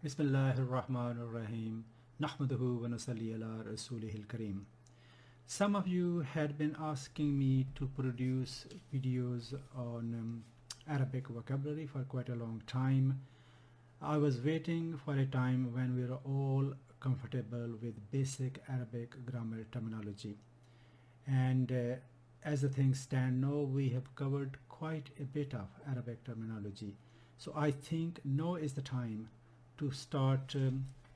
Bismillahirrahmanirrahim. Nahmaduhu wa nusalli ala rasulihil kareem. Some of you had been asking me to produce videos on Arabic vocabulary for quite a long time. I was waiting for a time when we were all comfortable with basic Arabic grammar terminology. And as the things stand now, we have covered quite a bit of Arabic terminology. So I think now is the time to start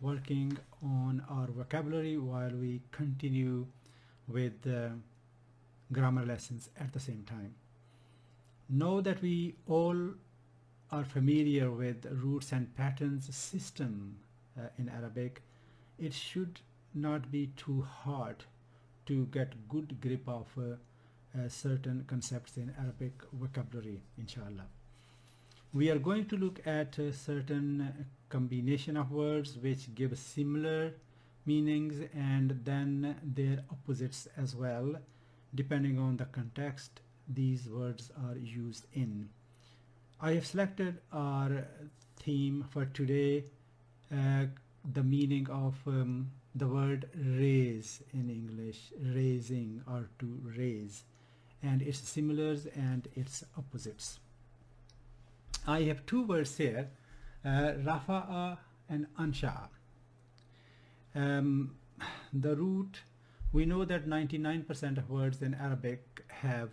working on our vocabulary while we continue with grammar lessons at the same time. Know that we all are familiar with roots and patterns system in Arabic. It should not be too hard to get good grip of certain concepts in Arabic vocabulary, inshallah. We are going to look at a certain combination of words which give similar meanings and then their opposites as well, depending on the context these words are used in. I have selected our theme for today, the meaning of the word raise in English, raising or to raise, and its similars and its opposites. I have two words here, rafa'a and ansha'a. The root, we know that 99% of words in Arabic have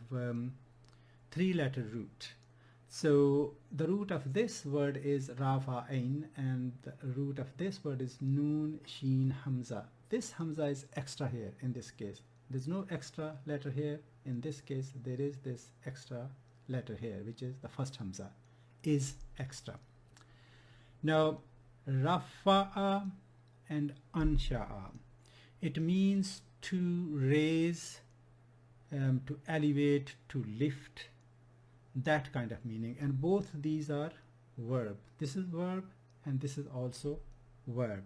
three-letter root. So the root of this word is rafa'ain and the root of this word is noon, sheen, hamza. This hamza is extra here in this case. There's no extra letter here. In this case, there is this extra letter here, which is the first hamza, is extra. Now, rafa'a and ansha'a. It means to raise, to elevate, to lift, that kind of meaning. And both these are verb. This is verb and this is also verb.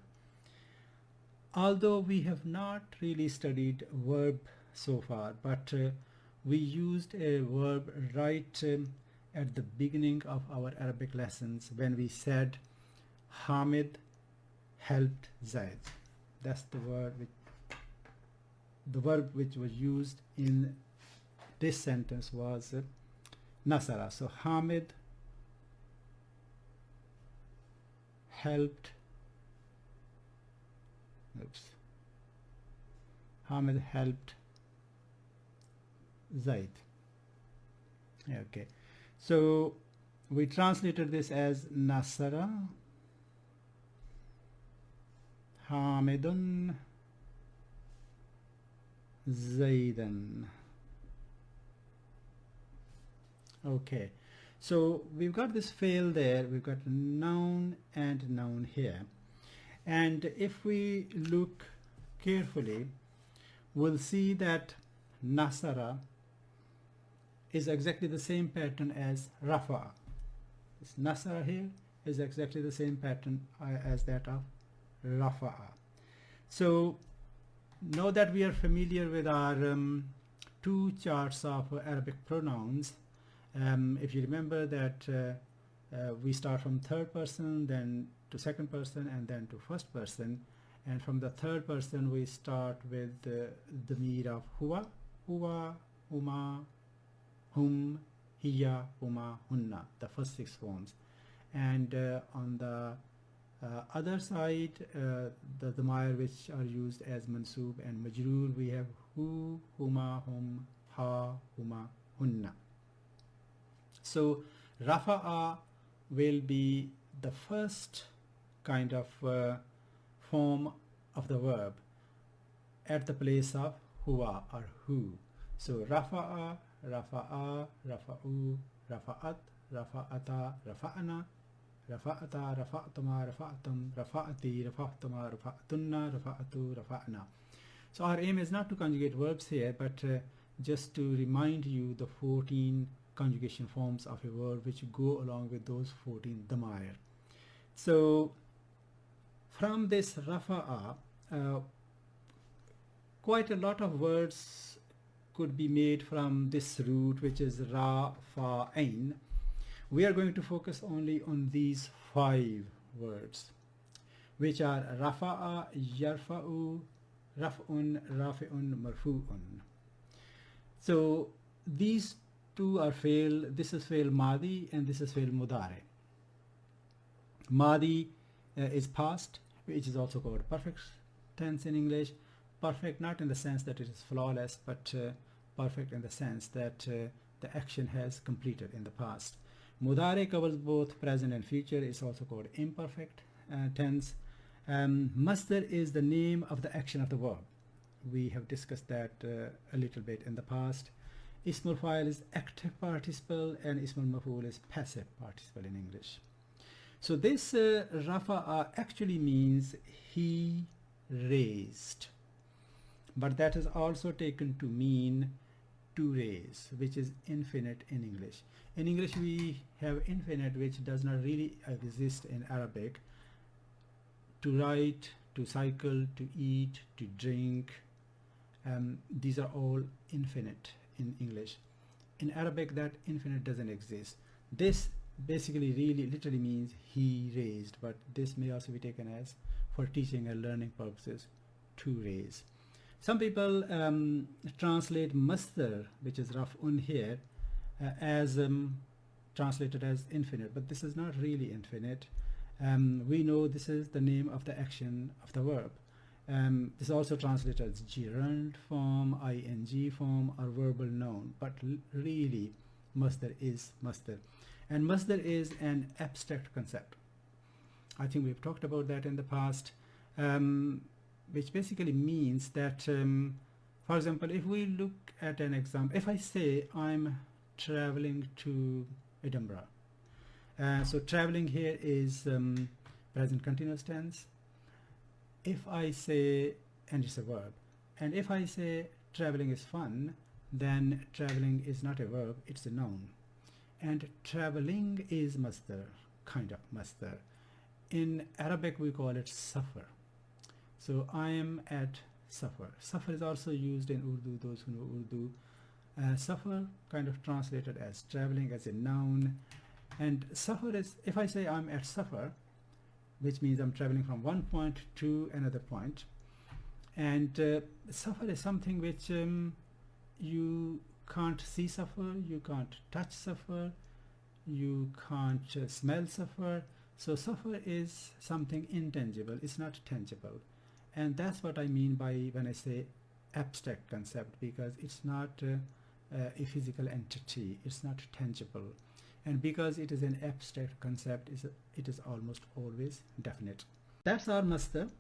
Although we have not really studied verb so far, but we used a verb right at the beginning of our Arabic lessons when we said Hamid helped Zaid. That's the verb which was used in this sentence was Nasara. So Hamid helped Hamid helped Zaid. Okay, so we translated this as Nasara Hamidun Zaidan. Okay, so we've got this fail there, we've got noun and noun here, and if we look carefully we'll see that Nasara is exactly the same pattern as Rafa. This Nasara here is exactly the same pattern as that of Rafa'a. So now that we are familiar with our two charts of Arabic pronouns, if you remember that we start from third person, then to second person, and then to first person, and from the third person we start with the mead of huwa, huwa, huma, hum, hiya, huma, hunna, the first six forms. And on the other side, the dhamir which are used as mansoob and majroor, we have hu, huma, hum, ha, huma, hunna. So rafa'a will be the first kind of form of the verb at the place of huwa or who. So rafa'a, rafa'a, rafa'u, rafa'at, rafa'ata, rafa'ana, rafa'ata, rafa'tuma, rafa'tum, rafa'ati, rafa'tuma, rafa'tunna, rafa'atu, rafa'na. So our aim is not to conjugate verbs here, but just to remind you the 14 conjugation forms of a verb which go along with those 14 dhamir. So from this rafa'a, quite a lot of words could be made from this root, which is ra, fa, ain. We are going to focus only on these 5 words. which are rafa'a, yarfa'u, raf'un, rafi'un, marfu'un. So these two are fail. This is fail madi and this is fail mudare. Madi is past, which is also called perfect tense in English. Perfect not in the sense that it is flawless, but perfect in the sense that the action has completed in the past. Mudare covers both present and future. It's also called imperfect tense. Masdar is the name of the action of the verb. We have discussed that a little bit in the past. Ismul fa'il is active participle and ismul maf'ul is passive participle in English. So this rafa'a actually means he raised, but that is also taken to mean to raise, which is infinite in English. In English we have infinite, which does not really exist in Arabic. To write, to cycle, to eat, to drink, these are all infinite in English. In Arabic that infinite doesn't exist. This basically really literally means he raised, but this may also be taken as for teaching and learning purposes, to raise. Some people translate masdar, which is raf'un here, as translated as infinite, but this is not really infinite. We know this is the name of the action of the verb. This is also translated as gerund form, ing form, or verbal noun, but really masdar is masdar. And masdar is an abstract concept. I think we've talked about that in the past, which basically means that, for example, if we look at an example, if I say I'm traveling to Edinburgh, so traveling here is present continuous tense. If I say, and it's a verb, and if I say traveling is fun, then traveling is not a verb, it's a noun. And traveling is masdar, kind of masdar. In Arabic we call it safar. So I am at safar. Safar is also used in Urdu, those who know Urdu. Safar kind of translated as traveling, as a noun. And safar is, if I say I'm at safar, which means I'm traveling from one point to another point. And safar is something which you can't see safar, you can't touch safar, you can't smell safar. So safar is something intangible, it's not tangible. And that's what I mean by when I say abstract concept, because it's not a physical entity, it's not tangible. And because it is an abstract concept, it is almost always definite. That's our masdar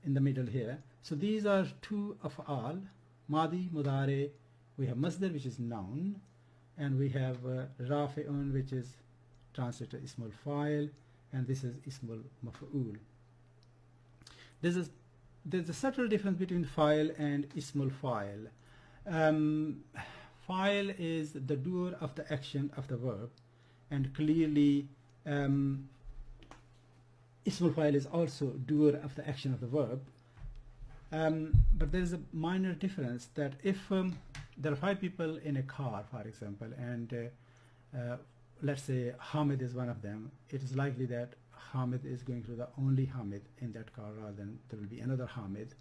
in the middle here. So these are two af'al, madi, mudare. We have masdar, which is noun, and we have rafi'un, which is translated ismul fa'il, and this is ismul maf'ul. There's a subtle difference between fa'il and ismul fa'il. Fa'il is the doer of the action of the verb, and clearly ismul fa'il is also doer of the action of the verb. But there is a minor difference, that if there are 5 people in a car, for example, and let's say Hamid is one of them, it is likely that Hamid is going to be the only Hamid in that car, rather than there will be another Hamid.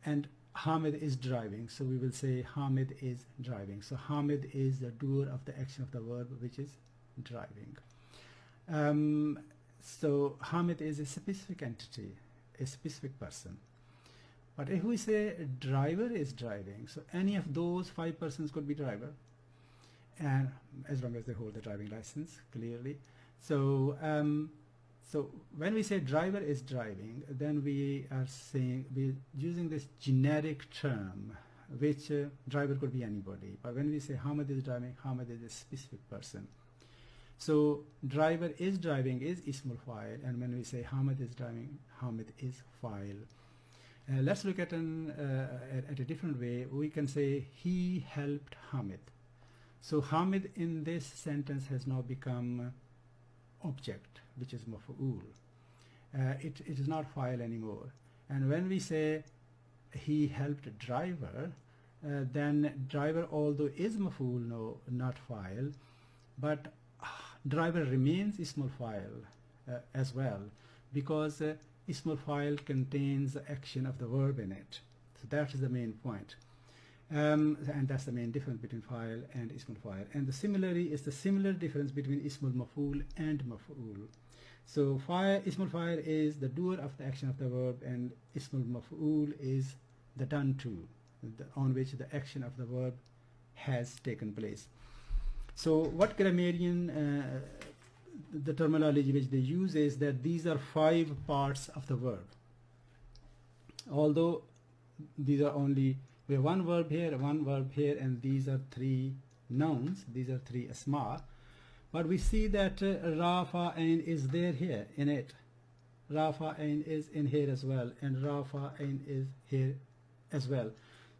And Hamid is driving, so we will say Hamid is driving. So Hamid is the doer of the action of the verb, which is driving. So Hamid is a specific entity, a specific person. But if we say driver is driving, so any of those 5 persons could be driver, and as long as they hold the driving license, clearly. So so when we say driver is driving, then we are saying, we're using this generic term, which driver could be anybody. But when we say Hamid is driving, Hamid is a specific person. So driver is driving is ismul fa'il, and when we say Hamid is driving, Hamid is fa'il. Let's look at a different way. We can say he helped Hamid. So Hamid in this sentence has now become object, which is maf'ul. It is not fa'il anymore. And when we say he helped driver, then driver, although is maf'ul, no, not fa'il, but driver remains ismul fa'il as well. because ismul fa'il contains the action of the verb in it. So that is the main point. And that's the main difference between fa'il and ismul fa'il. And similarly is the similar difference between ismul maf'ul and maf'ul. So ismul fa'il is the doer of the action of the verb, and ismul maf'ul is the done to, on which the action of the verb has taken place. So what grammarian, the terminology which they use is that these are 5 parts of the verb. Although these are only, we have one verb here, and these are 3 nouns, these are 3 asma. But we see that Rafa'ain is there here in it. Rafa'ain is in here as well, and Rafa'ain is here as well.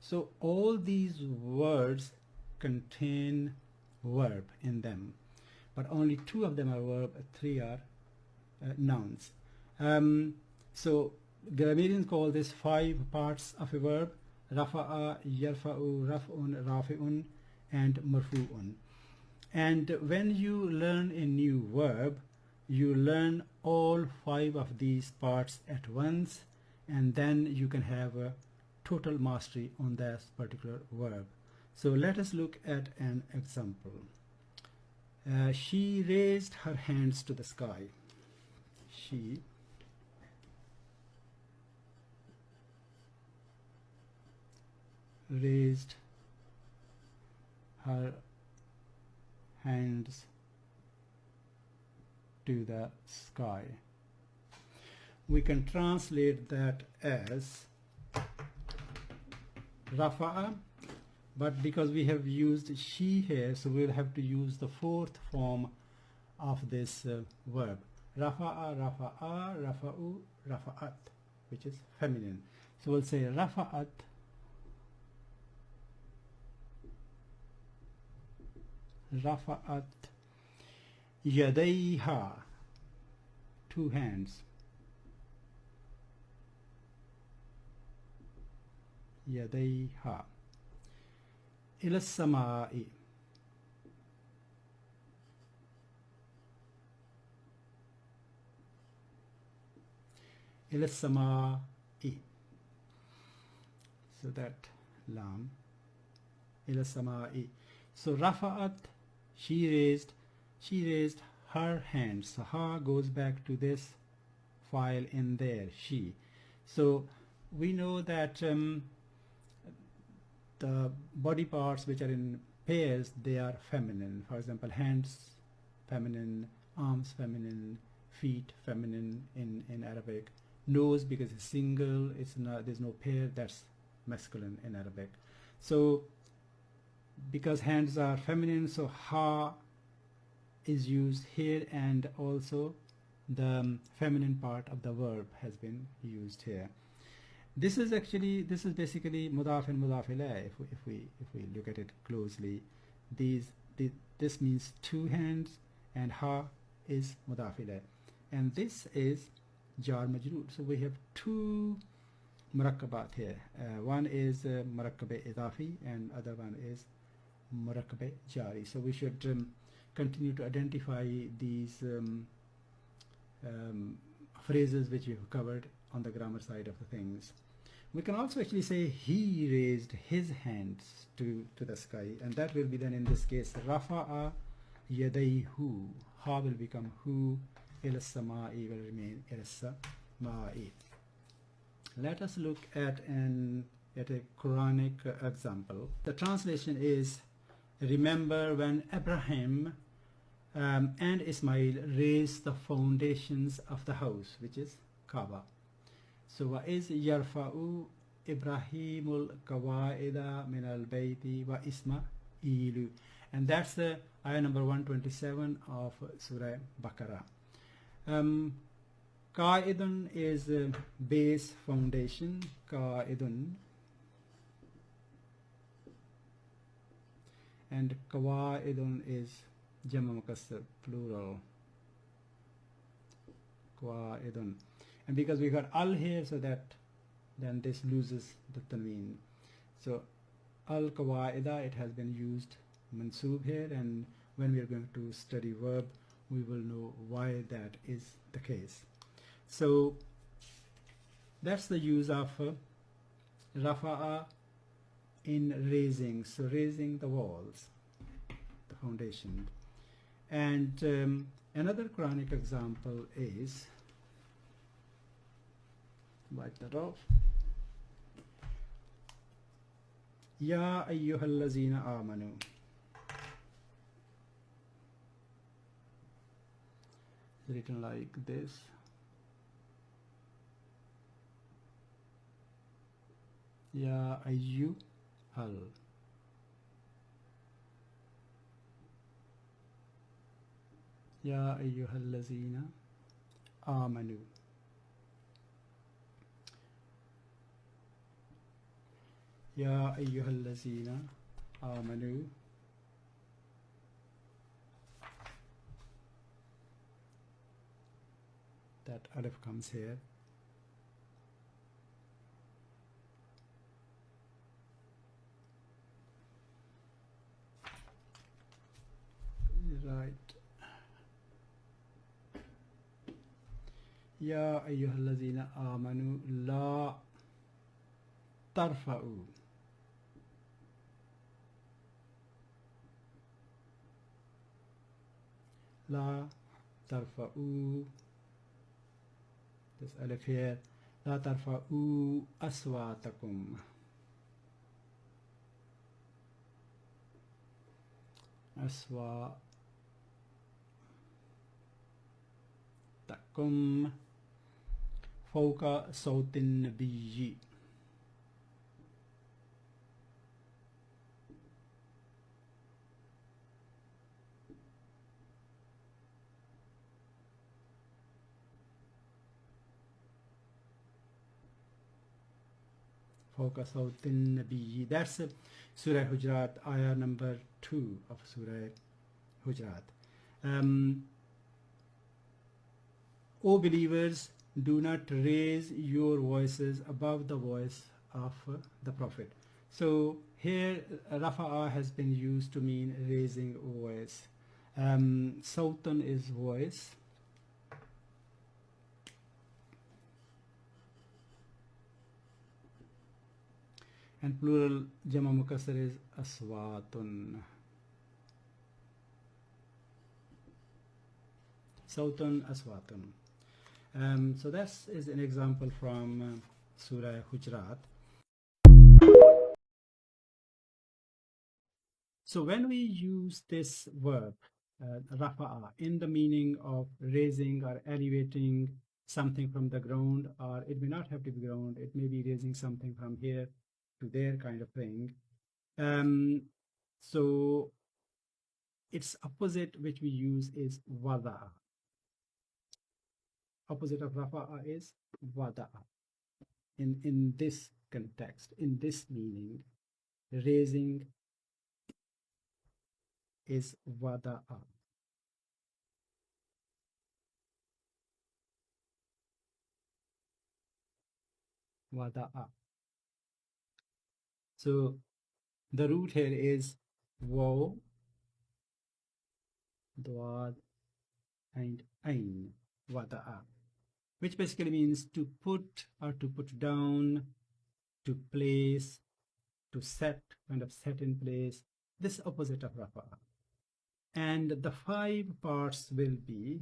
So all these words contain verb in them, but only 2 of them are verb, 3 are nouns. So grammarians call this 5 parts of a verb: Rafa'a, Yarfa'u, Raf'un, Rafi'un, and Marfu'un. And when you learn a new verb, you learn all 5 of these parts at once, and then you can have a total mastery on that particular verb. So let us look at an example. She raised her hands to the sky. She raised her hands to the sky. We can translate that as Rafa'a, but because we have used she here, so we'll have to use the 4th form of this verb. Rafa'a, Rafa'a, Rafa'u, Rafa'at, which is feminine. So we'll say Rafa'at Rafa'at Yadayha, 2 hands. Yadayha ila samai, ila samai. So that lam, ila samai. So Rafa'at, she raised her hands. So ha goes back to this file in there, she. So we know that the body parts which are in pairs, they are feminine. For example, hands feminine, arms feminine, feet feminine in Arabic. Nose, because it's single, it's not, there's no pair, that's masculine in Arabic. So because hands are feminine, so ha is used here, and also the feminine part of the verb has been used here. This is basically mudaf and mudaf ilayh. If we look at it closely, this means 2 hands, and ha is mudaf ilayh, and this is jar majroor. So we have 2 murakkabat here. One is murakkab idafi, and other one is murakkab jari. So we should continue to identify these phrases which we have covered on the grammar side of the things. We can also actually say he raised his hands to the sky, and that will be then in this case Rafa'a yadayhu. Ha will become hu, ila samai will remain ila samai. Let us look at a Quranic example. The translation is, remember when Abraham and Ismail raised the foundations of the house, which is Kaaba. So wa is yarfa'u Ibrahimul qawaida min al bayti wa Ismailu, and that's the ayah number 127 of Surah Baqarah. Qaidun is base, foundation, qaidun, and qawaidun is jama mukassar, plural, qaidun. And because we got al here, so that then this loses the tanween. So al qawaida, it has been used mansoob here, and when we are going to study verb, we will know why that is the case. So that's the use of rafa'a in raising, so raising the walls, the foundation. And another Quranic example is, wipe that off. Ya ayyuhallazina amanu. Written like this. Ya ayyuhal. Ya ayyuhallazina amanu. Ya ayyuhallazina amanu. That alif comes here. Right. Ya ayyuhallazina amanu la tarfa'u. La tarfa'u. This alif here. La tarfa'u aswatakum. Aswatakum fawqa sawtin nabiyyi. Fawqa sawtin nabiyyi. That's Surah Hujurat, ayah number 2 of Surah Hujurat. O believers, do not raise your voices above the voice of the Prophet. So here rafa'a has been used to mean raising voice. Sawtan is voice. And plural jama mukassar is aswatun. Sawtun aswatun. So that is an example from Surah Hujurat. So when we use this verb, rafa'a, in the meaning of raising or elevating something from the ground, or it may not have to be ground, it may be raising something from here to there kind of thing. So its opposite which we use is wada'a. Opposite of rafa'a is wada'a. In this context, in this meaning, raising is wada'a. Wada'a. So the root here is waw, dwad, and ain, wada'a, which basically means to put or to put down, to place, to set, kind of set in place, this opposite of rafa'a. And the 5 parts will be,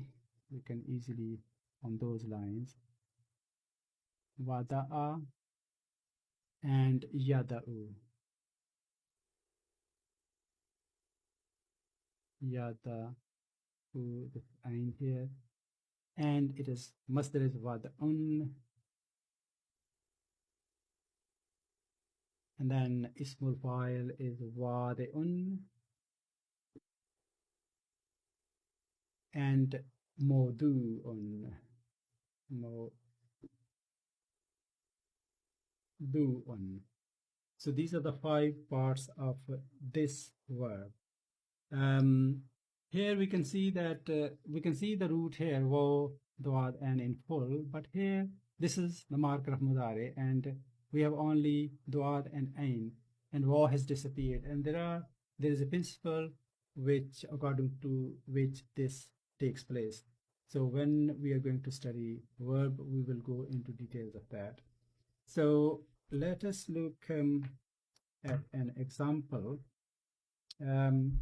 we can easily on those lines, wada'a and yada'u. Yada'u, this ain here, and it is masdar is wada'un, and then ismul fa'il is wadi'un, and modu'un, modu'un. So these are the 5 parts of this verb. Here we can see that we can see the root here, waw, dwad, and in full, but here this is the marker of mudare, and we have only dwad and ain, and waw has disappeared, and there is a principle which according to which this takes place. So when we are going to study verb, we will go into details of that. So let us look at an example. Remove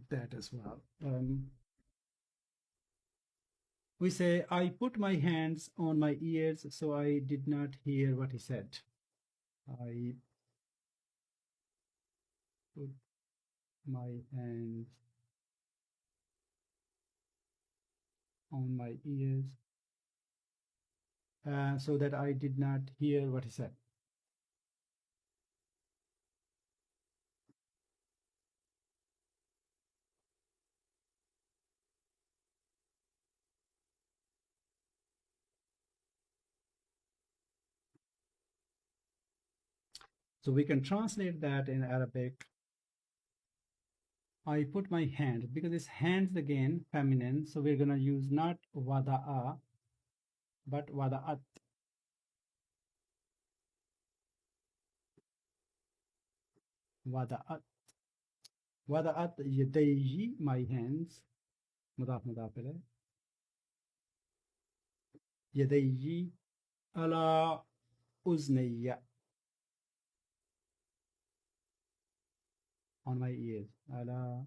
that as well. We say, I put my hands on my ears, so I did not hear what he said. I put my hands on my ears so that I did not hear what he said. So we can translate that in Arabic. I put my hand, because it's hands again, feminine, so we're going to use not wada'a, but wada'at. Wada'at. Wada'at yadayhi, my hands. Mudaf mudaf ilayh. Yadayhi ala uznayya, on my ears. Ala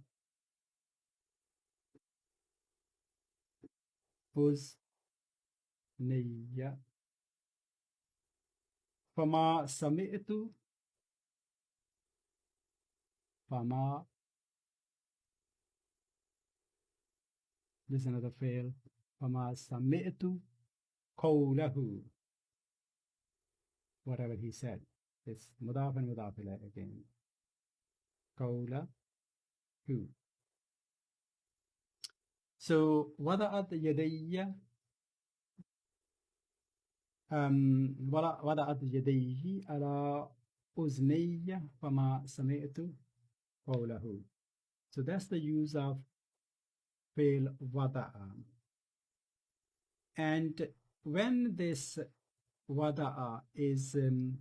uznayya. Fama sami'tu. Fama. This is another fail. Fama sami'tu qawlahu. Whatever he said. It's mudaf and mudaf ilayh again. Qawlahu. So wada'at yadayya, wada'at yadayhi ala uznayya fama sami'tu qawlahu. So that's the use of fail wada'a. And when this wada'a is when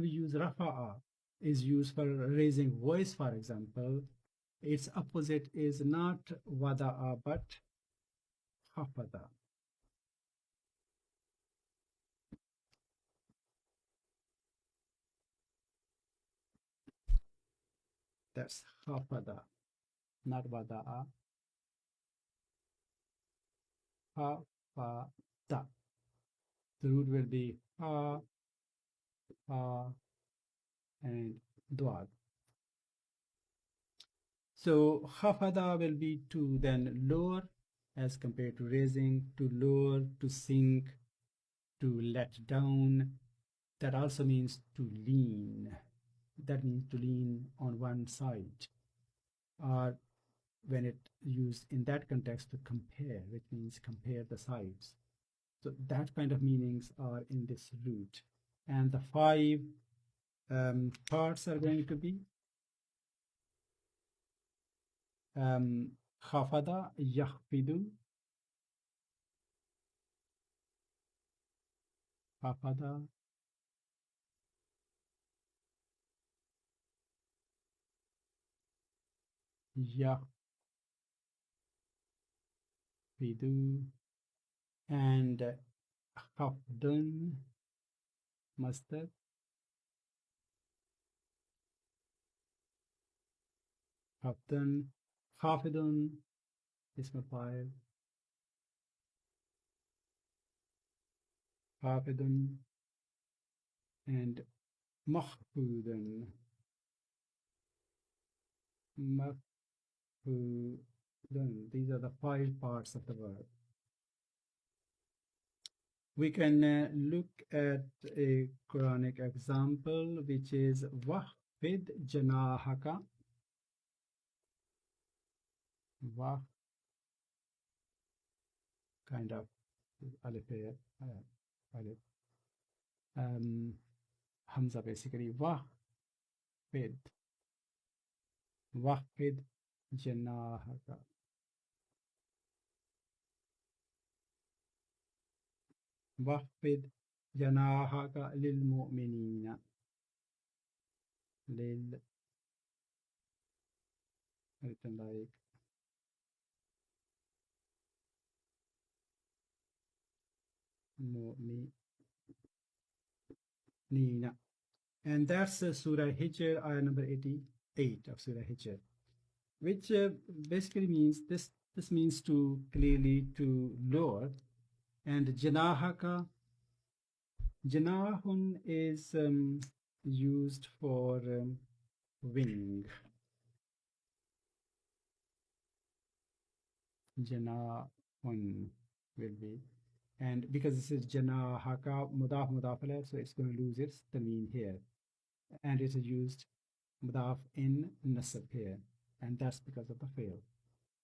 we use rafa'a is used for raising voice, for example, its opposite is not wada'a but khafada. That's khafada, not wada'a. Khafada. The root will be ha, and dwad. So khafada will be to then lower as compared to raising, to lower, to sink, to let down. That also means to lean. That means to lean on one side. Or when it used in that context, to compare, which means compare the sides. So that kind of meanings are in this root. And the five parts are going to be khafada yakhfidu, khafada yakhfidu, and khafdun masdar, khafdun, khafidun ism fa'il, khafidun, and makhfudun, makhfudun. These are the five parts of the word. We can look at a Quranic example, which is wahfid janahaka. Wah, kind of alif here, alif. Hamza basically. Wahfid janahaka. Wahfid janahaka lil mu'minina. lil, written like mu'minina. And that's Surah Hijr, ayah number 88 of Surah Hijr, which basically means this means to clearly to lower. And janahun is used for wing. Janahun will be, and because this is janahaka mudaf mudaf alayh, so it's going to lose its tanween here, and it is used mudaf in nasab here, and that's because of the fail.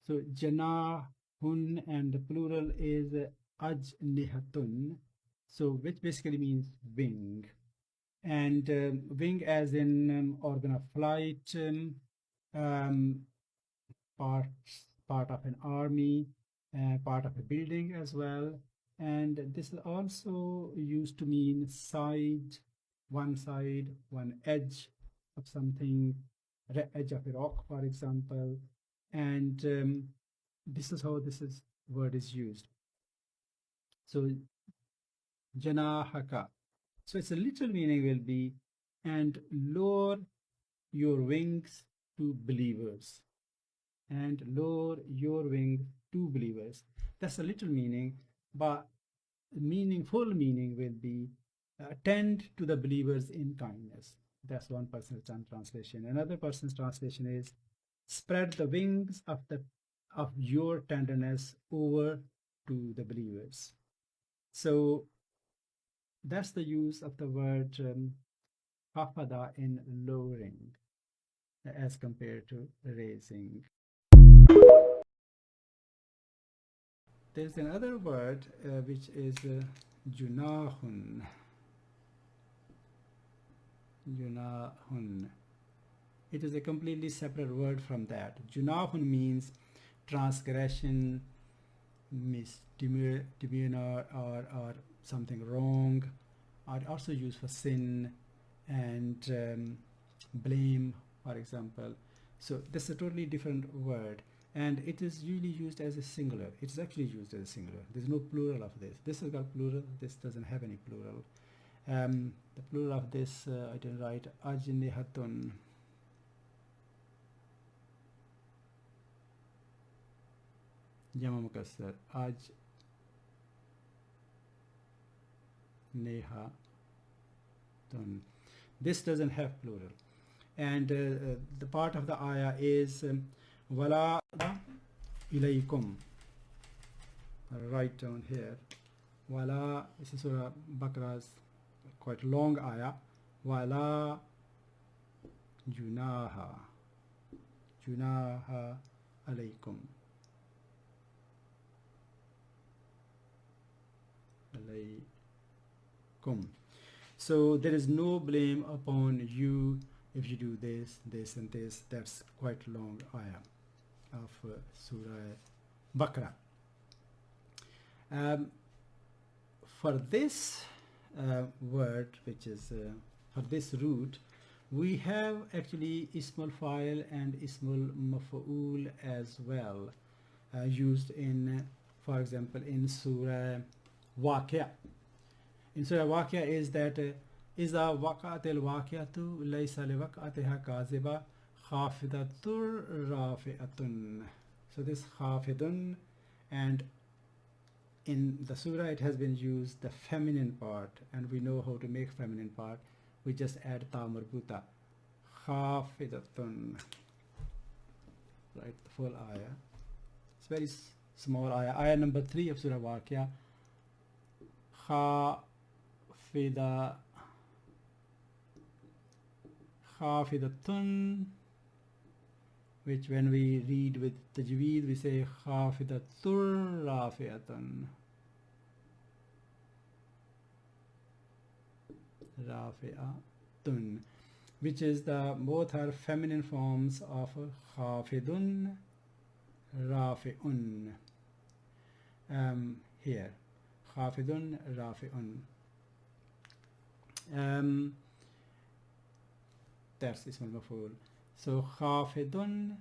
So janahun, and the plural is ajnihatun, so which basically means wing, and wing as in organ of flight, um, part of an army, part of a building as well. And this is also used to mean side, one edge of something, edge of a rock, for example. And this is how word is used. So janahaka. So its a literal meaning will be, and lower your wings to believers. And lower your wings to believers. That's a literal meaning, but meaningful meaning will be tend to the believers in kindness. That's one person's translation. Another person's translation is spread the wings of your tenderness over to the believers. So that's the use of the word hafada in lowering as compared to raising. There's another word which is junahun. Junahun. It is a completely separate word from that. Junahun means transgression, misdemeanor, or something wrong, or also used for sin and blame, for example. So this is a totally different word, and it is usually used as a singular. It's actually used as a singular. There's no plural of this. This has got plural. This doesn't have any plural. The plural of this I didn't write. Ajnihatun. Jama mukassar. Ajnihatun. This doesn't have plural. And the part of the ayah is wala ilaykum. Right down here. Wala, this is Surah Baqarah's quite long ayah. Wala junaha alaykum. So there is no blame upon you if you do this, this, and this. That's quite long ayah of Surah Baqarah. For this word, which is for this root, we have actually ismul fa'il and ismul maf'ul as well, used in, for example, in Surah Waqia. In Surah Waqia is that إذا وقعت الواقعة ليس لوقعتها كاذبة خافضة رافعة. So this khafidun, and in the surah it has been used the feminine part, and we know how to make feminine part. We just add ta marbuta, khafidatun. Right, the full ayah. It's very small ayah. Ayah number 3 of Surah Waqia. Khafidatun, which when we read with tajweed we say khafidatur rafi'atun. Rafi'atun, which is both are feminine forms of khafidun, rafi'un. Here, khafidun, rafi'un. that's ismul maf'ul. So khafidun,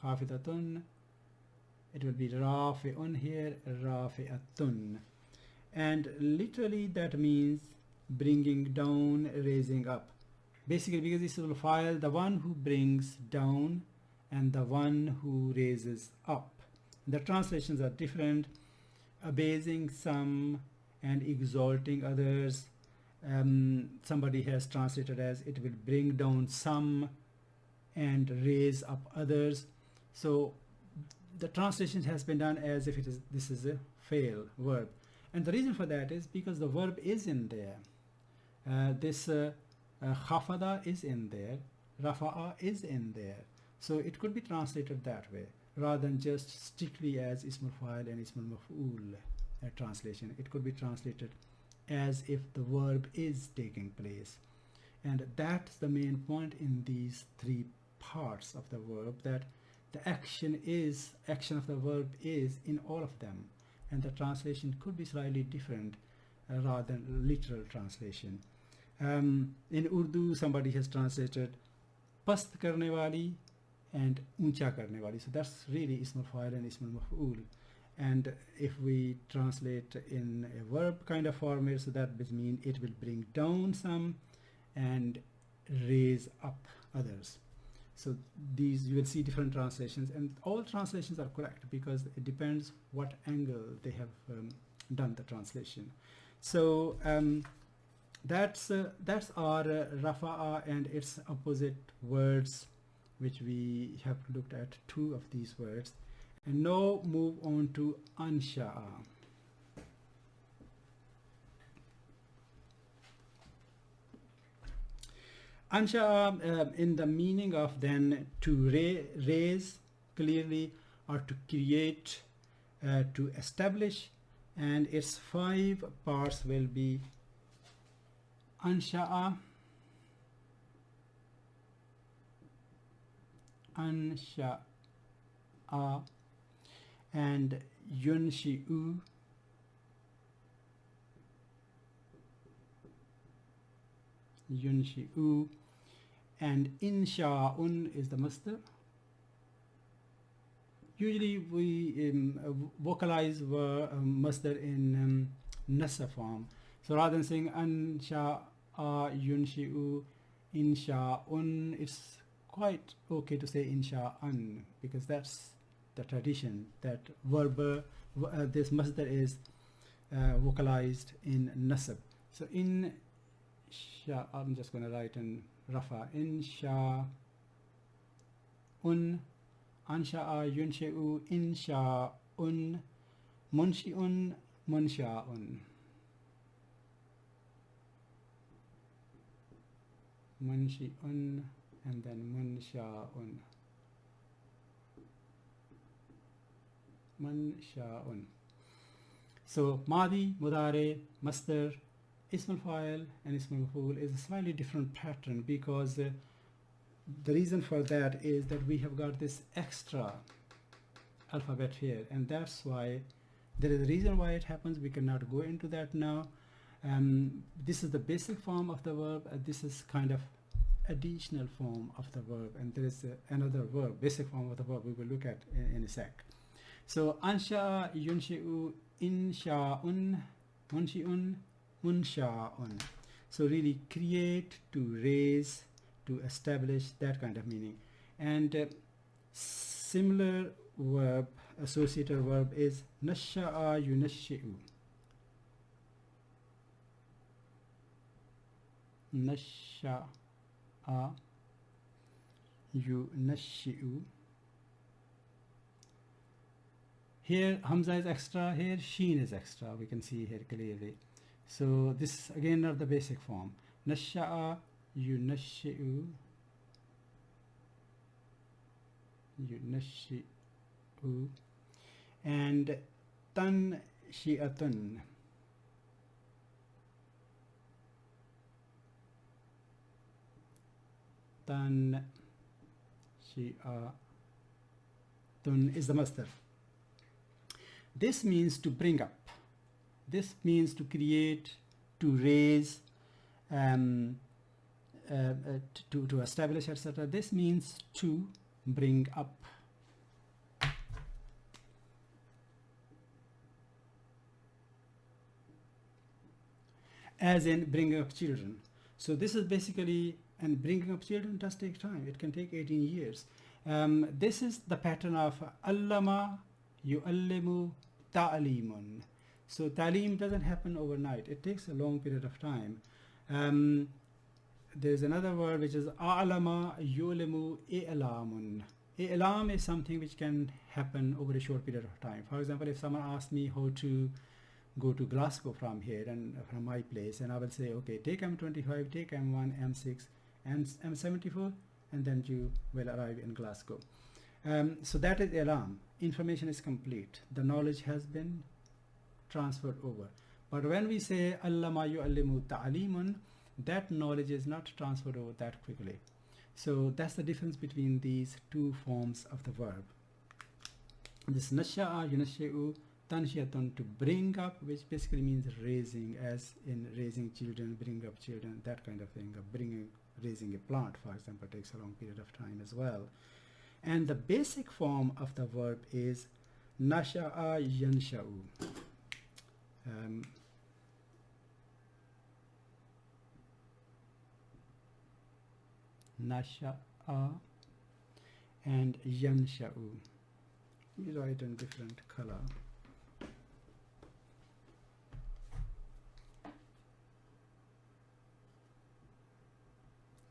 khafidatun, it will be rafi'un here, rafi'atun. And literally that means bringing down, raising up. Basically, because this is file, the one who brings down and the one who raises up. The translations are different, abasing some and exalting others. Somebody has translated as it will bring down some and raise up others. So the translation has been done as if this is a fail verb, and the reason for that is because the verb is in there. This khafada is in there, rafa'a is in there, so it could be translated that way rather than just strictly as ismul fa'il and ismul maf'ul translation. It could be translated as if the verb is taking place, and that's the main point in these three parts of the verb, that the action of the verb is in all of them, and the translation could be slightly different rather than literal translation. In Urdu, somebody has translated past karne wali and uncha karne wali, so that's really ismul fa'il and ismul maf'ul. And if we translate in a verb kind of format, so that would mean it will bring down some and raise up others. So these, you will see different translations, and all translations are correct because it depends what angle they have done the translation. So that's our rafa'a and its opposite words, which we have looked at two of these words. And now move on to ansha'a. Ansha'a in the meaning of then to raise clearly, or to create, to establish, and its 5 parts will be ansha'a, ansha'a, and yunshi'u, yunshi'u, and insha'un is the masdar. Usually we vocalize masdar in nasa form. So rather than saying ansha'a, yunshi'u, insha'un, it's quite okay to say insha'an, because that's the tradition, that verb, this masdar is vocalized in nasab. So in sha, I'm just going to write in rafa, insha un, ansha'a, yunshi'u, insha un, munshi'un, munsha'un, munshi'un, and then munsha'un, munsha'un. So madi, mudare, masdar, ismul fa'il and ismul maf'ul is a slightly different pattern, because the reason for that is that we have got this extra alphabet here, and that's why there is a reason why it happens. We cannot go into that now. This is the basic form of the verb, this is kind of additional form of the verb, and there is another verb, basic form of the verb we will look at in a sec. So ansha, yunshi'u, insha'un, munshi'un, munsha'un. So really create, to raise, to establish, that kind of meaning. And similar verb, associated verb is nasha'a, yunashi'u. Nasha'a, yunashi'u. Here Hamza is extra, here Sheen is extra, we can see here clearly. So this again are the basic form. Nasha'a, yunashi'u, yunashi'u, and tanshi'atun, tanshi'atun is the masdar. This means to bring up. This means to create, to raise, to establish, etc. This means to bring up. As in bringing up children. So this is basically, and bringing up children does take time. It can take 18 years. This is the pattern of allama yu'allimu ta'limun. So ta'lim doesn't happen overnight. It takes a long period of time. There's another word which is a'lama yu'limu i'lamun. I'lam is something which can happen over a short period of time. For example, if someone asks me how to go to Glasgow from here and from my place, and I will say, okay, take M25, take M1, M6, and M74, and then you will arrive in Glasgow. So that is Ilam. Information is complete. The knowledge has been transferred over. But when we say Allama yu'allimu ta'alimun, that knowledge is not transferred over that quickly. So that's the difference between these two forms of the verb. This nasha'a yunashi'u tanshiyatun, to bring up, which basically means raising, as in raising children, bring up children, that kind of thing. Raising a plant, for example, takes a long period of time as well. And the basic form of the verb is nasha'a yansha'u. Nasha'a and yansha'u. We write in different color.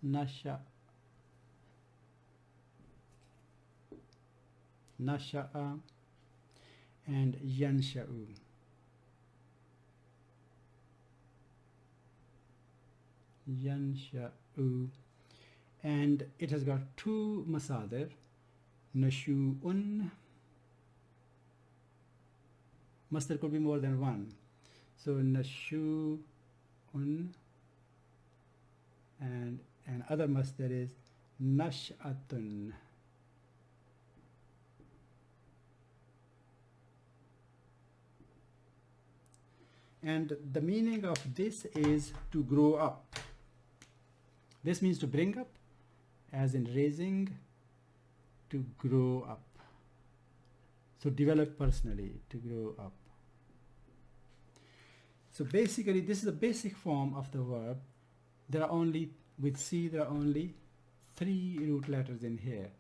Nasha'a and yansha'u. Yansha'u, and it has got two masadir, nashu'un. Masdar could be more than one. So nashu'un, and other masdar is nash'atun. And the meaning of this is to grow up. This means to bring up, as in raising, to grow up. So develop personally, to grow up. So basically this is the basic form of the verb. There are only, with C, there are only 3 root letters in here.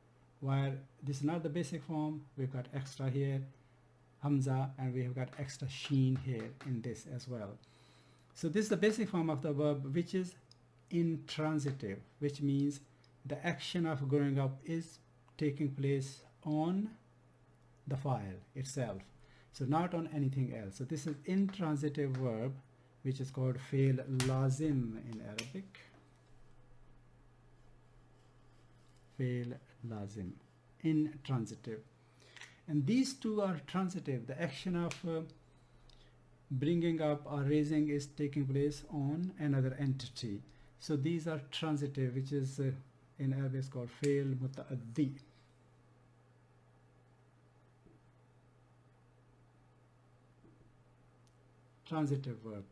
While this is not the basic form, we've got extra here, Hamza, and we have got extra sheen here in this as well. So this is the basic form of the verb, which is intransitive, which means the action of growing up is taking place on the file itself, so not on anything else. So this is intransitive verb, which is called fail lazim in Arabic. Fail lazim, intransitive. And these two are transitive. The action of bringing up or raising is taking place on another entity. So these are transitive, which is in Arabic is called fail muta'addi. Transitive verb.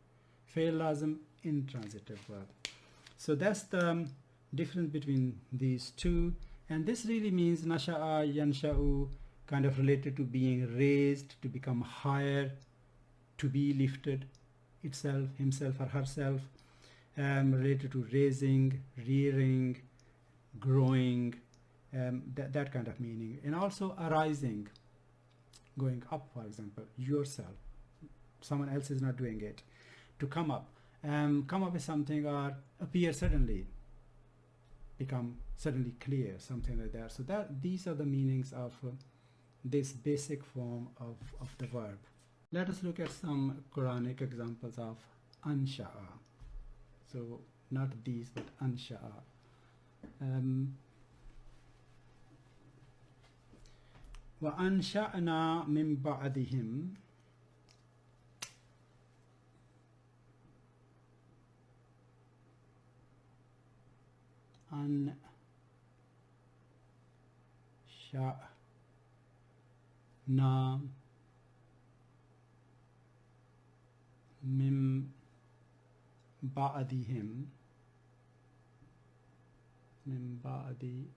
Fail lazim, intransitive verb. So that's the difference between these two. And this really means nasha'a, yansha'u, kind of related to being raised, to become higher, to be lifted itself, himself or herself, related to raising, rearing, growing, that kind of meaning. And also arising, going up, for example, yourself. Someone else is not doing it. To come up with something, or appear suddenly, become suddenly clear, something like that. So these are the meanings of this basic form of the verb. Let us look at some Quranic examples of ansha'a. So not these, but ansha'a. Wa ansha'na min ba'dihim. Ansha'na min ba'dihim min ba'dihim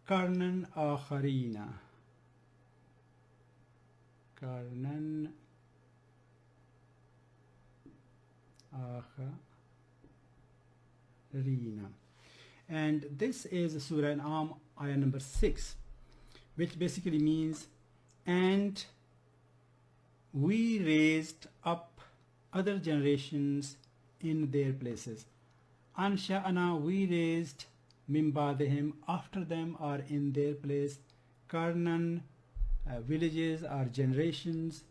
karnan akharina. Karnan akharina. And this is Surah An'am, ayah number 6, which basically means, and we raised up other generations in their places. Ansha'ana, we raised, min ba'dihim, after them or in their place, karnan, villages or generations,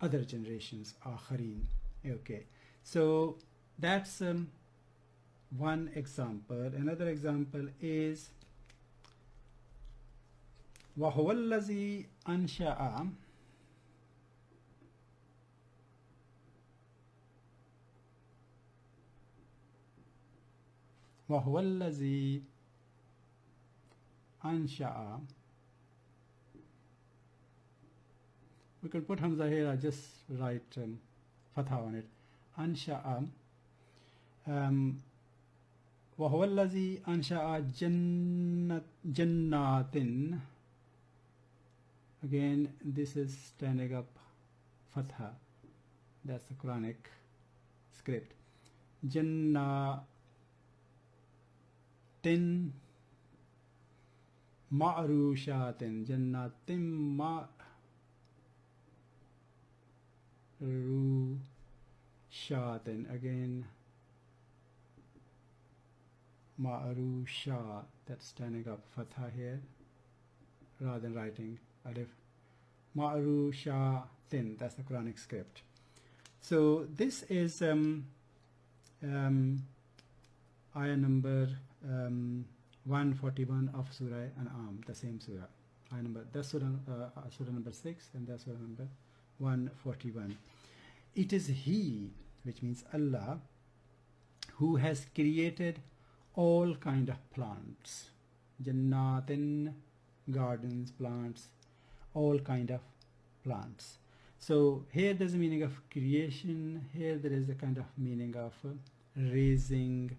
other generations, akharin. Okay, so that's one example. Another example is وَهُوَ الَّذِي أَنْشَأَ وَهُوَ الَّذِي أَنْشَأَ. We can put Hamza here, I just write Fatha on it. Ansha'a. وَهُوَ الَّذِي أَنْشَأَ جَنَّاتٍ. Again, this is standing up Fatha. That's the Quranic script. Jannatin ma'rushatin. Jannatin ma'rushatin. Again, ma'rusha. That's standing up Fatha here rather than writing alif. Ma'rushatin. That's the Quranic script. So this is ayah number 141 of Surah An'am, the same surah. Ayah number, that's surah number 6, and that's surah number 141. It is He, which means Allah, who has created all kind of plants. Jannatin, gardens, plants, all kind of plants. So here there's a meaning of creation. Here there is a kind of meaning of raising,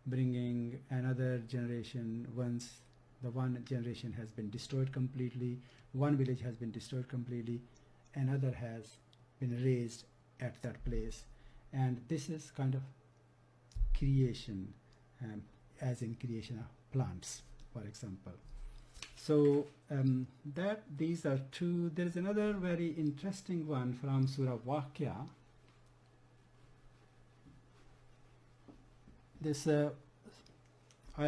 bringing another generation. Once the one generation has been destroyed completely, one village has been destroyed completely, another has been raised at that place. And this is kind of creation, as in creation of plants, for example. So these are two. There is another very interesting one from Surah Waqia. This ayah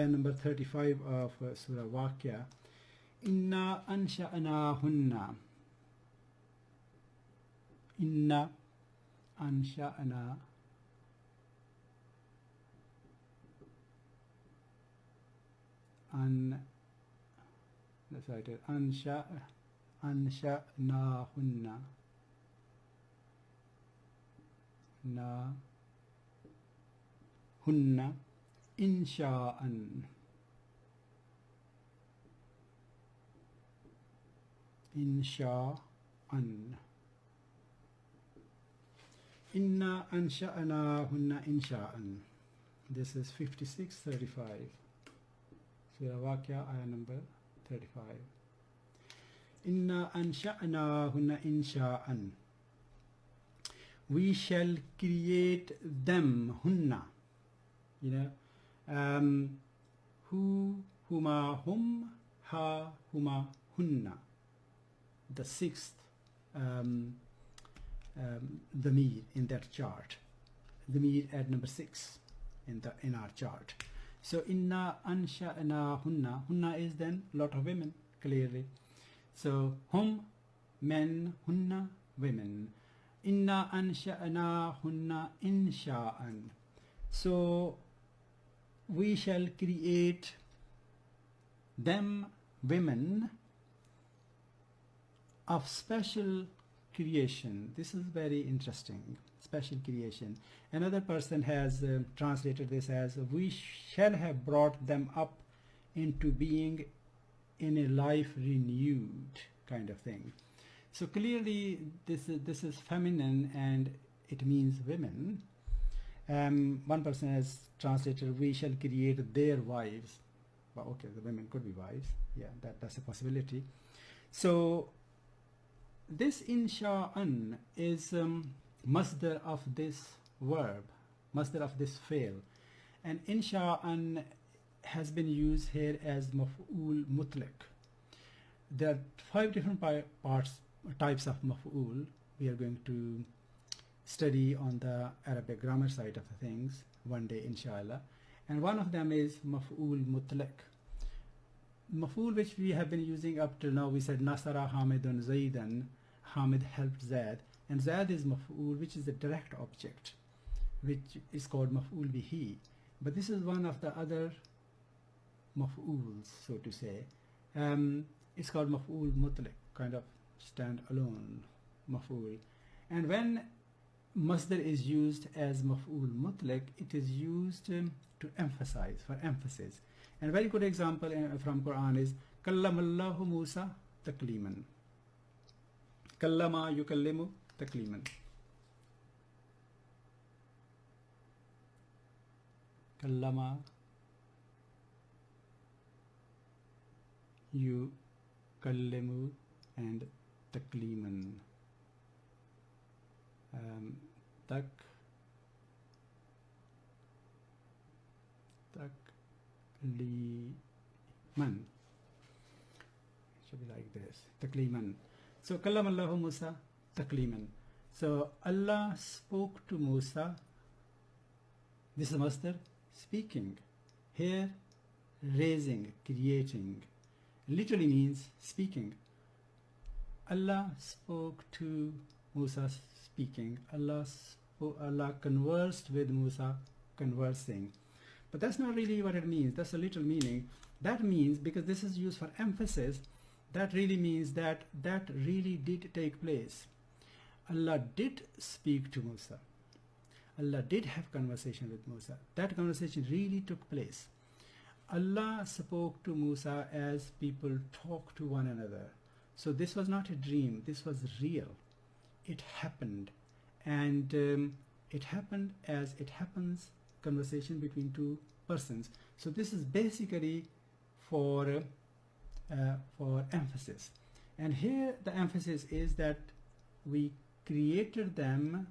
number 35 of Surah Waqia. Inna ansha'nahunna. Inna ansha'na. Let's write it. Ansha'nahunna. Na hunna insha'an. Insha'an. Inna ansha'nahunna insha'an. This is 56:35. Surah Waqia, ayah number 35. Inna ansha'nahunna insha'an. We shall create them, hunna. You know, hu, huma, hum, ha, huma, hunna. The sixth dhamir in that chart. Dhamir at number 6 in our chart. So inna ansha'na hunna. Hunna is then lot of women, clearly. So hum, men, hunna, women. Inna ansha'na hunna insha'an. So we shall create them, women, of special creation. This is very interesting. Special creation. Another person has translated this as, we shall have brought them up into being in a life renewed, kind of thing. So clearly this is feminine and it means women. One person has translated, we shall create their wives. Well, okay, the women could be wives. Yeah, that's a possibility. So this insha'an is masdar of this verb, masdar of this fail. And insha'an has been used here as maf'ul mutlaq. There are 5 different types of maf'ul we are going to study on the Arabic grammar side of the things one day, inshallah. And one of them is maf'ul mutlaq. Maf'ul which we have been using up till now, we said Nasara Hamidun Zaidan, Hamid helped Zaid, and Zaid is maf'ul which is the direct object, which is called maf'ul bihi. But this is one of the other maf'uls, so to say. It's called maf'ul mutlaq, kind of stand alone maf'ul. And when masdar is used as maf'ul mutlaq, it is used to emphasize, for emphasis. And a very good example from Quran is Kallamallahu Musa takliman. Kallama yukallimu takliman. Kallama yukallimu and takliman. Takliman. Should be like this. Takliman. So Kallamallahu Musa takliman. So Allah spoke to Musa. This is masdar, speaking. Here, raising, creating. Literally means speaking. Allah spoke to Musa, speaking. Allah conversed with Musa, conversing. But that's not really what it means. That's a literal meaning. That means, because this is used for emphasis, that really means that that really did take place. Allah did speak to Musa. Allah did have conversation with Musa. That conversation really took place. Allah spoke to Musa as people talk to one another. So this was not a dream. This was real. It happened. And it happened as it happens, conversation between two persons. So this is basically for emphasis. And here the emphasis is that we created them,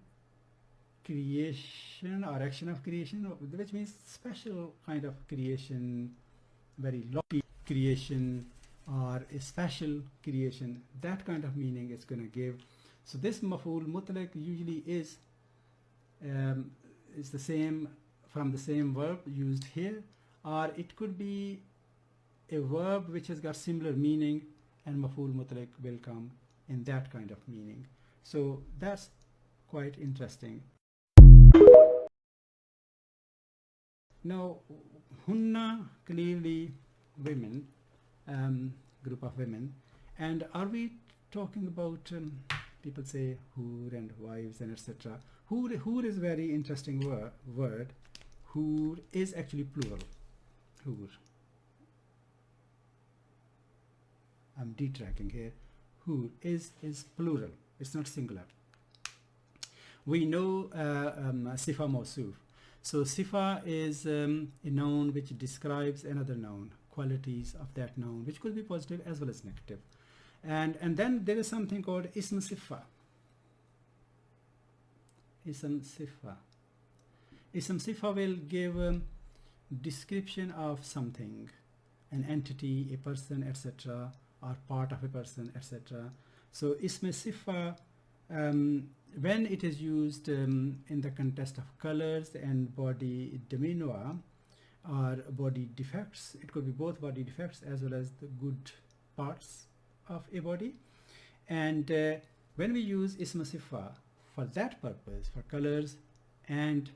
creation or action of creation, which means special kind of creation, very lofty creation or a special creation. That kind of meaning it's going to give. So this maf'ul mutlaq usually is the same, from the same verb used here, or it could be a verb which has got similar meaning, and maf'ul mutlaq will come in that kind of meaning. So that's quite interesting. Now, hunna, clearly women, group of women. And are we talking about, people say hur and wives and etc. Hur is a very interesting word. Hur is actually plural. Hur. I'm detracking here. Hur is plural. It's not singular. We know sifa mawsuf. So sifa is a noun which describes another noun, qualities of that noun, which could be positive as well as negative. And then there is something called ism sifa. Ism sifa. Ism sifa will give description of something, an entity, a person, etc., or part of a person, etc. So ism sifa, when it is used in the context of colors and body demeanor or body defects, it could be both body defects as well as the good parts of a body. And when we use ism sifa for that purpose, for colors and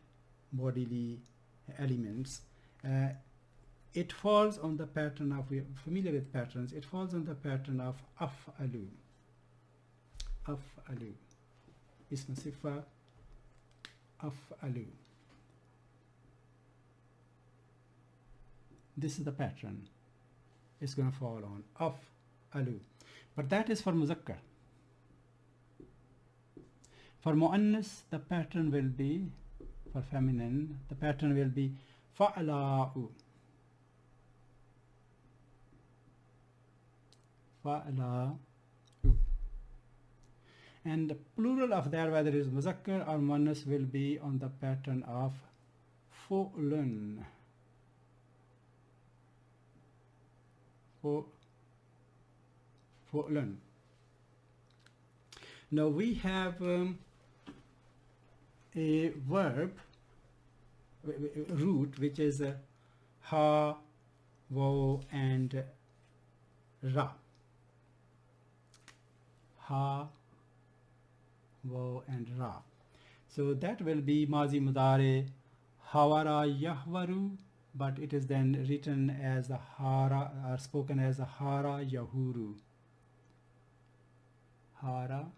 bodily elements, it falls on the pattern of, we are familiar with patterns, it falls on the pattern of af'alu. Af'alu. Ism sifa af'alu. This is the pattern. It's going to fall on af'alu. But that is for muzakkar. For mu'annas, the pattern will be for feminine, the pattern will be fa'la'u. Fa'la'u. And the plural of that, whether it is muzakkar or muannas, will be on the pattern of fu'lun. Fu'lun. Now we have a verb root which is ha, wo and ra. Ha, wo and ra. So that will be mazi mudare hawara yahwaru, but it is then written as a hara, or spoken as a hara yahuru. Hara.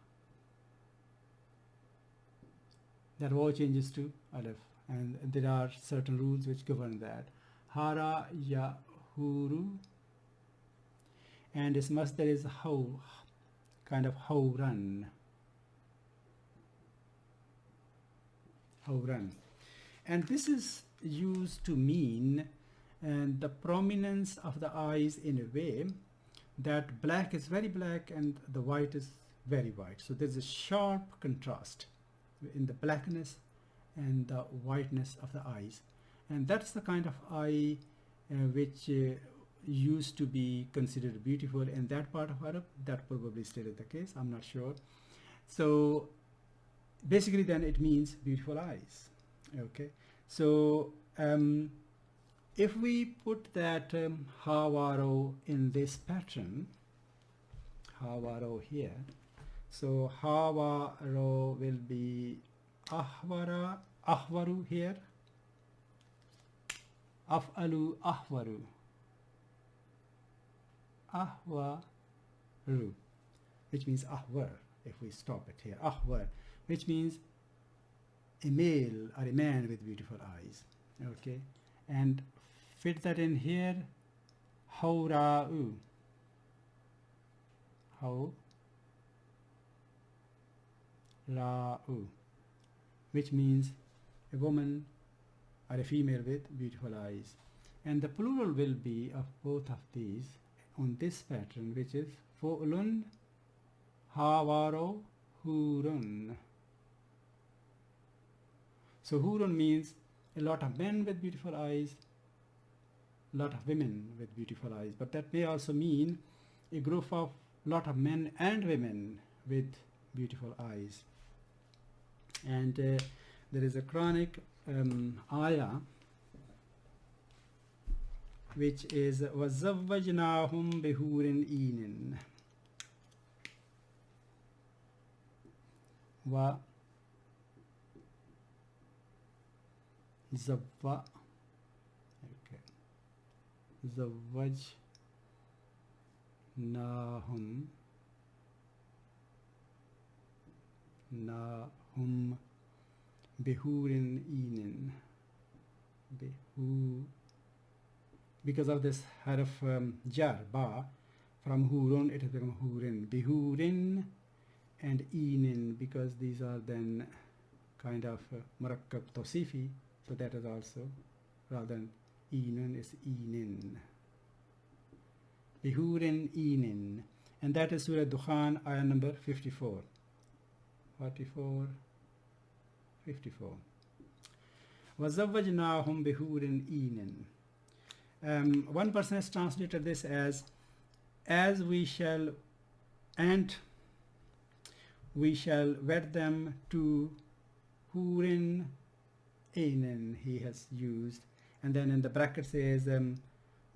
That wo changes to alif, and there are certain rules which govern that. Hara yahuru, and its masdar is how, kind of hawran. Hawran. And this is used to mean the prominence of the eyes in a way that black is very black and the white is very white. So there's a sharp contrast in the blackness and the whiteness of the eyes, and that's the kind of eye which used to be considered beautiful in that part of Arab. That probably still is the case, I'm not sure. So basically then it means beautiful eyes. Okay, so if we put that hawaro in this pattern, hawaro here, so hawaro will be ahwara, ahwaru here, af'alu ahwaru, ahwaru, which means ahwar. If we stop it here, ahwar, which means a male or a man with beautiful eyes. Okay, and fit that in here, hawra'u, hawra'u, which means a woman or a female with beautiful eyes. And the plural will be of both of these on this pattern, which is fu'lun, hawaro, hurun. So hurun means a lot of men with beautiful eyes, a lot of women with beautiful eyes, but that may also mean a group of lot of men and women with beautiful eyes. And there is a Quranic ayah which is وَزَوَّجْنَاهُمْ بِحُورٍ عِينٍ wa zawwa, okay, zawwajnahum bihurin inin, because of this harf jar ba from hurun, it has become hurin, bihurin and inin, because these are then kind of murakkab tawsifi, so that is also, rather than inun is inin, bihurin inin, and that is Surah Dukhan, ayah number 54. 54. وَزَوَّجْنَاهُمْ بِحُورٍ إِينٍ. One person has translated this as we shall wed them to hurin einin, he has used, and then in the bracket says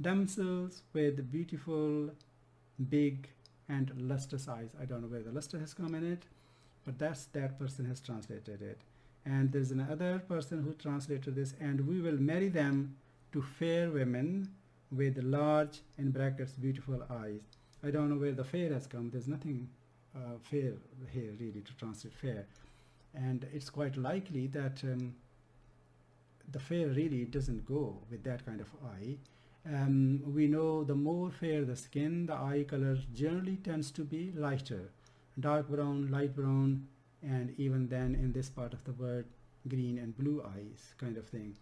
damsels with beautiful, big and lustrous eyes. I don't know where the luster has come in it, but that person has translated it. And there's another person who translated this, and we will marry them to fair women with large, in brackets, beautiful eyes. I don't know where the fair has come. There's nothing fair here really to translate fair, and it's quite likely that the fair really doesn't go with that kind of eye. We know the more fair the skin, the eye color generally tends to be lighter, dark brown, light brown, and even then in this part of the world green and blue eyes kind of thing.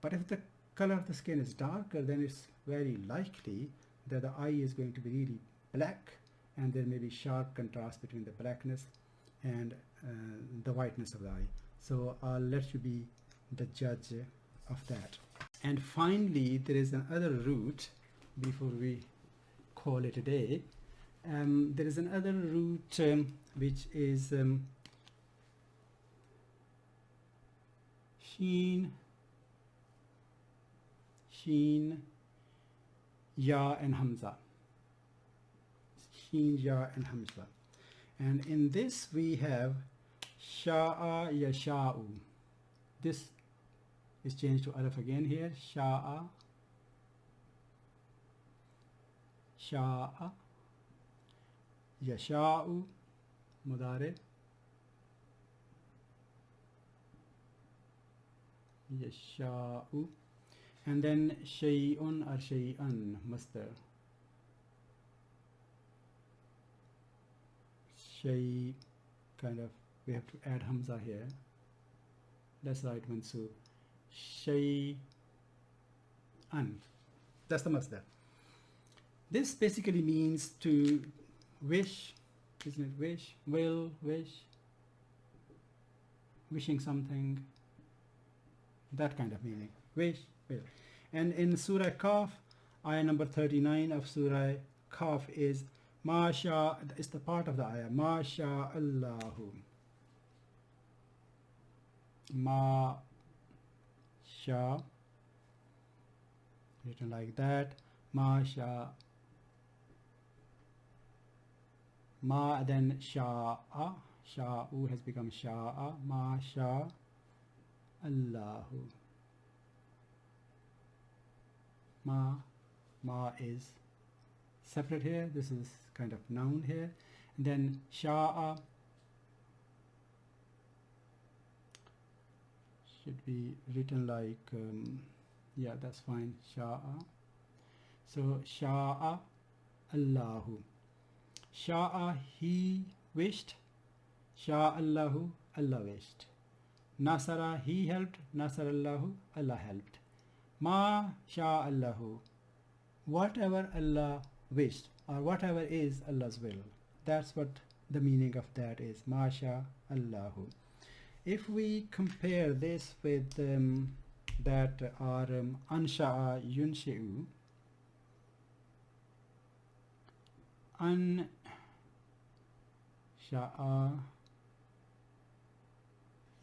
But if the color of the skin is darker, then it's very likely that the eye is going to be really black, and there may be sharp contrast between the blackness and the whiteness of the eye. So I'll let you be the judge of that. And finally, there is another root before we call it a day. There is another root which is sheen, ya and hamza. Sheen, ya and hamza. And in this we have sha'a, yasha'u. This is changed to alif again here. Sha'a, sha'a, yasha'u, mudare, yasha'u, and then shay'un or shay'an, masdar. Shay, kind of, we have to add hamza here. That's right, mansoob. Shay'an. That's the masdar. This basically means to wish, isn't it? Wish, will, wish, wishing something, that kind of meaning. Wish, will. And in Surah Kaf, ayah number 39 of Surah Kaf is Masha, it's the part of the ayah. Masha Allahu. Ma sha, written like that. Ma sha, ma, then sha'a, sha'u has become sha'a. Ma sha Allahu. Ma is separate here. This is kind of noun here. And then sha'a should be written like yeah, that's fine. Sha'a. So sha'a Allahu. Sha'a, he wished. Sha'a Allahu, Allah wished. Nasara, he helped. Nasar Allahu, Allah helped. Ma sha Allahu, whatever Allah wished, or whatever is Allah's will. That's what the meaning of that is. Ma sha Allahu. If we compare this with that are ansha'a yunshi'u, ansha'a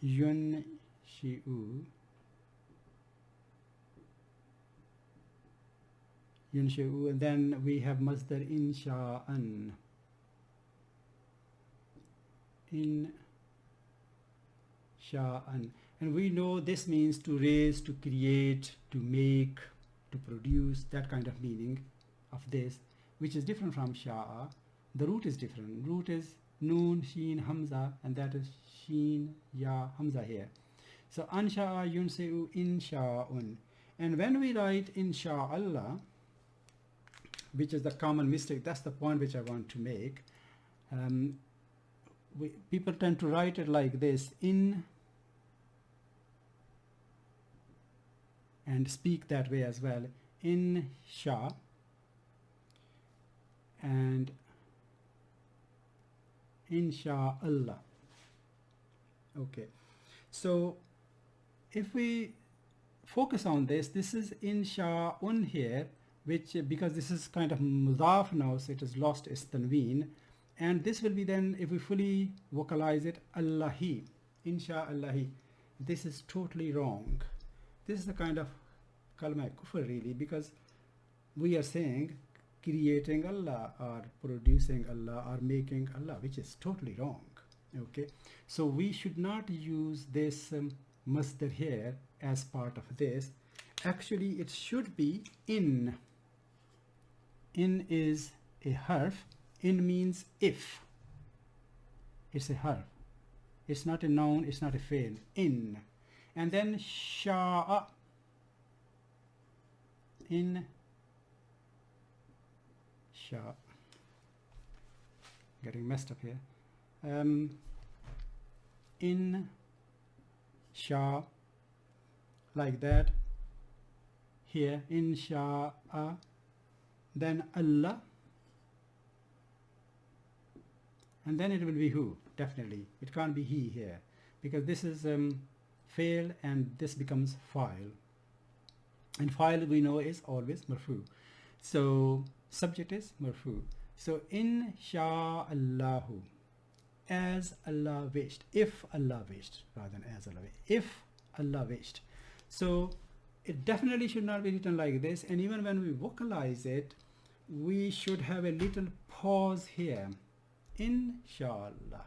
yunshi'u, and then we have masdar insha'an. Insha'an. And we know this means to raise, to create, to make, to produce, that kind of meaning of this, which is different from sha'a. The root is different. Root is noon, sheen, hamza, and that is sheen, ya, hamza here. So ansha'a yunsi'u insha'un. And when we write insha'Allah, which is the common mistake, that's the point which I want to make. People tend to write it like this, in, and speak that way as well, insha, and insha'Allah. Okay, so if we focus on this, this is insha'un here, which, because this is kind of mudaf now, so it has lost its tanween, and this will be then, if we fully vocalize it, Allahi, insha'Allahi. This is totally wrong. This is the kind of kalma kufr really, because we are saying creating Allah or producing Allah or making Allah, which is totally wrong. Okay, so we should not use this masdar here as part of this. Actually, it should be in. In is a harf. In means if. It's a harf. It's not a noun, it's not a fail. In. And then sha'a. In sha. Getting messed up here. In Sha, like that. Here, insha'a, then Allah, and then it will be who. Definitely it can't be he here, because this is fail and this becomes file, and file we know is always marfu, so subject is marfu. So insha'Allahu, as Allah wished, if Allah wished, rather than as Allah wished, if Allah wished. So it definitely should not be written like this, and even when we vocalize it, we should have a little pause here. Inshallah,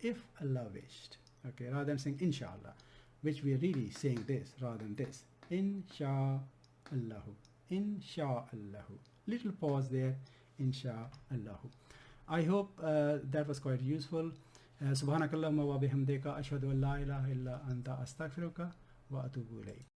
if Allah wished. Okay, rather than saying inshallah, which we are really saying this rather than this. Insha'Allahu, insha'Allahu. Little pause there. Insha'Allahu. I hope that was quite useful. Subhanakallahumma wa bihamdika ashhadu an la ilaha illa anta astaghfiruka wa atubu ilayk.